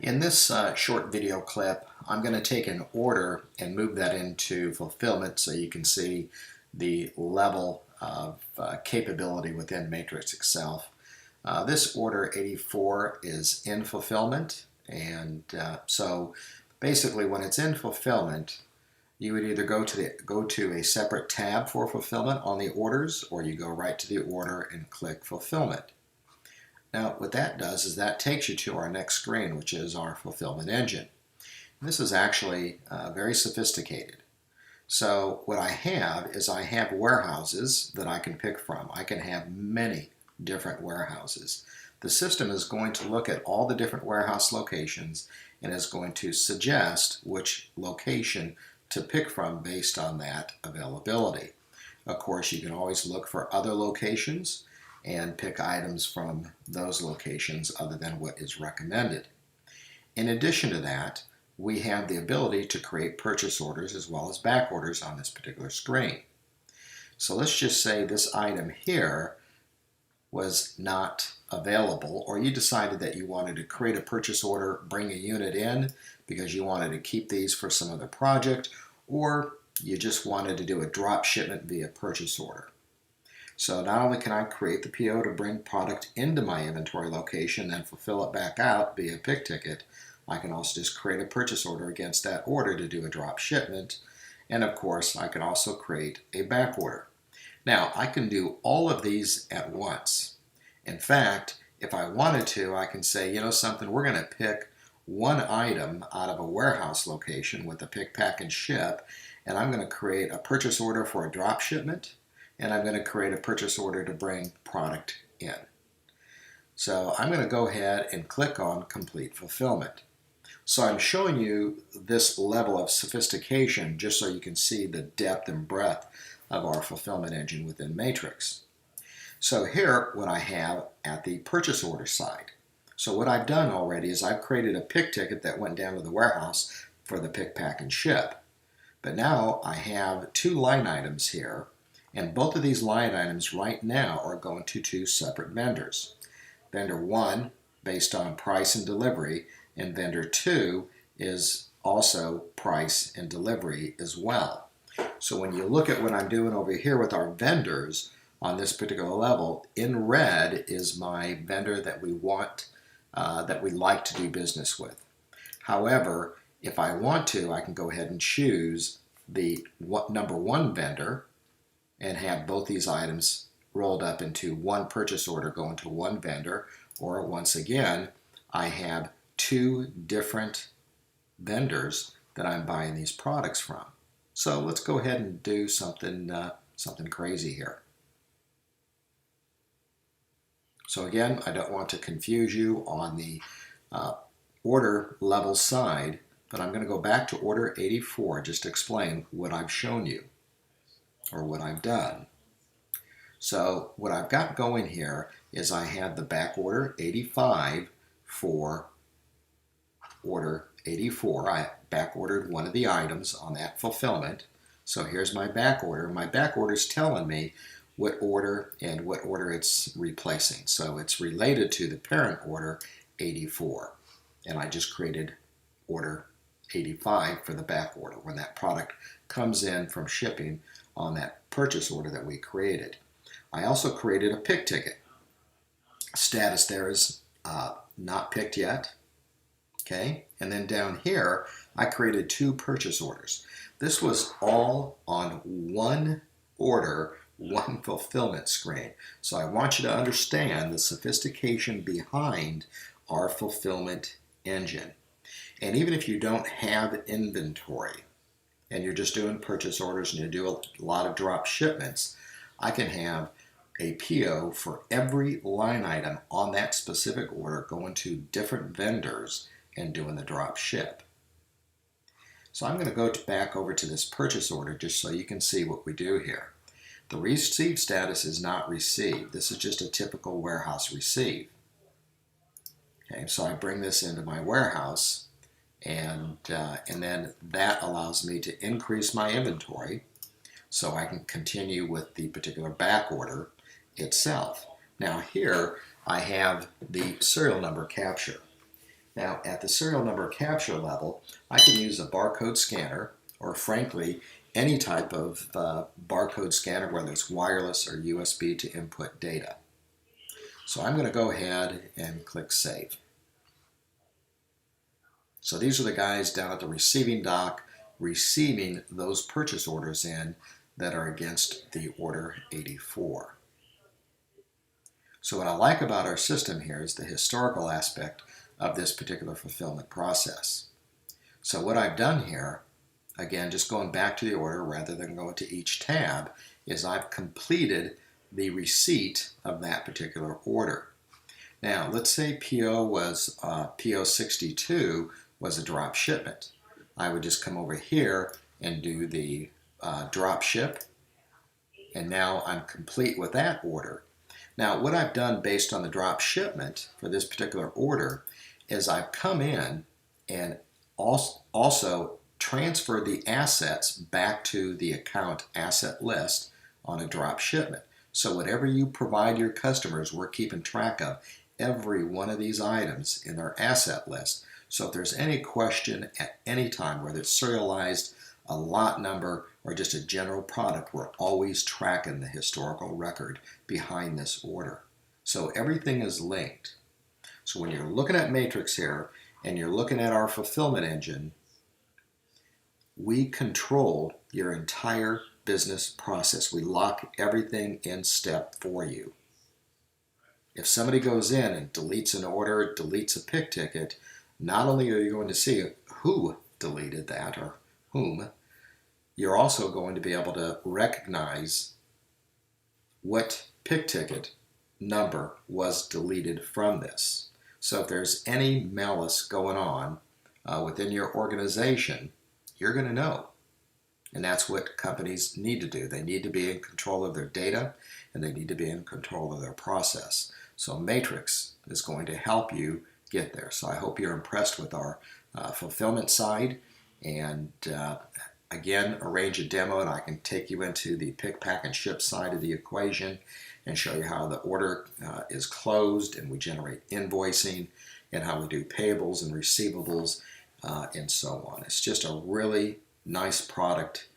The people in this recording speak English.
In this short video clip, I'm going to take an order and move that into fulfillment so you can see the level of capability within Matrix itself. This order 84 is in fulfillment, and so basically when it's in fulfillment, you would either go to a separate tab for fulfillment on the orders, or you go right to the order and click fulfillment. Now, what that does is that takes you to our next screen, which is our fulfillment engine. This is actually very sophisticated. So what I have is I have warehouses that I can pick from. I can have many different warehouses. The system is going to look at all the different warehouse locations and is going to suggest which location to pick from based on that availability. Of course, you can always look for other locations and pick items from those locations other than what is recommended. In addition to that, we have the ability to create purchase orders as well as back orders on this particular screen. So let's just say this item here was not available, or you decided that you wanted to create a purchase order, bring a unit in because you wanted to keep these for some other project, or you just wanted to do a drop shipment via purchase order. So not only can I create the PO to bring product into my inventory location and fulfill it back out via pick ticket, I can also just create a purchase order against that order to do a drop shipment. And of course, I can also create a back order. Now, I can do all of these at once. In fact, if I wanted to, I can say, you know something, we're going to pick one item out of a warehouse location with a pick, pack, and ship, and I'm going to create a purchase order for a drop shipment, and I'm going to create a purchase order to bring product in. So I'm going to go ahead and click on Complete Fulfillment. So I'm showing you this level of sophistication just so you can see the depth and breadth of our fulfillment engine within Matrix. So here, what I have at the purchase order side. So what I've done already is I've created a pick ticket that went down to the warehouse for the pick, pack, and ship. But now I have two line items here, and both of these line items right now are going to two separate vendors. Vendor 1 based on price and delivery, and vendor 2 is also price and delivery as well. So when you look at what I'm doing over here with our vendors on this particular level, in red is my vendor that we want, that we like to do business with. However, if I want to, I can go ahead and choose the number 1 vendor and have both these items rolled up into one purchase order going to one vendor, or once again, I have two different vendors that I'm buying these products from. So let's go ahead and do something crazy here. So again, I don't want to confuse you on the order level side, but I'm going to go back to order 84 just to explain what I've shown you, or what I've done. So what I've got going here is I have the back order 85 for order 84. I back ordered one of the items on that fulfillment. So here's my back order. My back order is telling me what order and what order it's replacing. So it's related to the parent order 84. And I just created order 85 for the back order when that product comes in from shipping on that purchase order that we created. I also created a pick ticket. Status there is not picked yet. Okay, and then down here, I created two purchase orders. This was all on one order, one fulfillment screen. So I want you to understand the sophistication behind our fulfillment engine. And even if you don't have inventory, and you're just doing purchase orders and you do a lot of drop shipments, I can have a PO for every line item on that specific order going to different vendors and doing the drop ship. So I'm going to go back over to this purchase order just so you can see what we do here. The receive status is not received. This is just a typical warehouse receive. Okay, so I bring this into my warehouse, and then that allows me to increase my inventory so I can continue with the particular back order itself. Now here I have the serial number capture. Now, at the serial number capture level, I can use a barcode scanner, or frankly, any type of barcode scanner, whether it's wireless or USB, to input data. So I'm going to go ahead and click Save. So these are the guys down at the receiving dock receiving those purchase orders in that are against the order 84. So what I like about our system here is the historical aspect of this particular fulfillment process. So what I've done here, again, just going back to the order rather than going to each tab, is I've completed the receipt of that particular order. Now, let's say PO 62 was a drop shipment. I would just come over here and do the drop ship, and now I'm complete with that order. Now, what I've done based on the drop shipment for this particular order is I've come in and also transferred the assets back to the account asset list on a drop shipment. So whatever you provide your customers, we're keeping track of every one of these items in their asset list. So if there's any question at any time, whether it's serialized, a lot number, or just a general product, we're always tracking the historical record behind this order. So everything is linked. So when you're looking at Matrix here, and you're looking at our fulfillment engine, we control your entire business process. We lock everything in step for you. If somebody goes in and deletes an order, deletes a pick ticket, not only are you going to see who deleted that or whom, you're also going to be able to recognize what pick ticket number was deleted from this. So if there's any malice going on within your organization, you're going to know. And that's what companies need to do. They need to be in control of their data, and they need to be in control of their process. So Matrix is going to help you get there. So I hope you're impressed with our fulfillment side, and again, arrange a demo and I can take you into the pick, pack, and ship side of the equation and show you how the order is closed, and we generate invoicing, and how we do payables and receivables, and so on. It's just a really nice product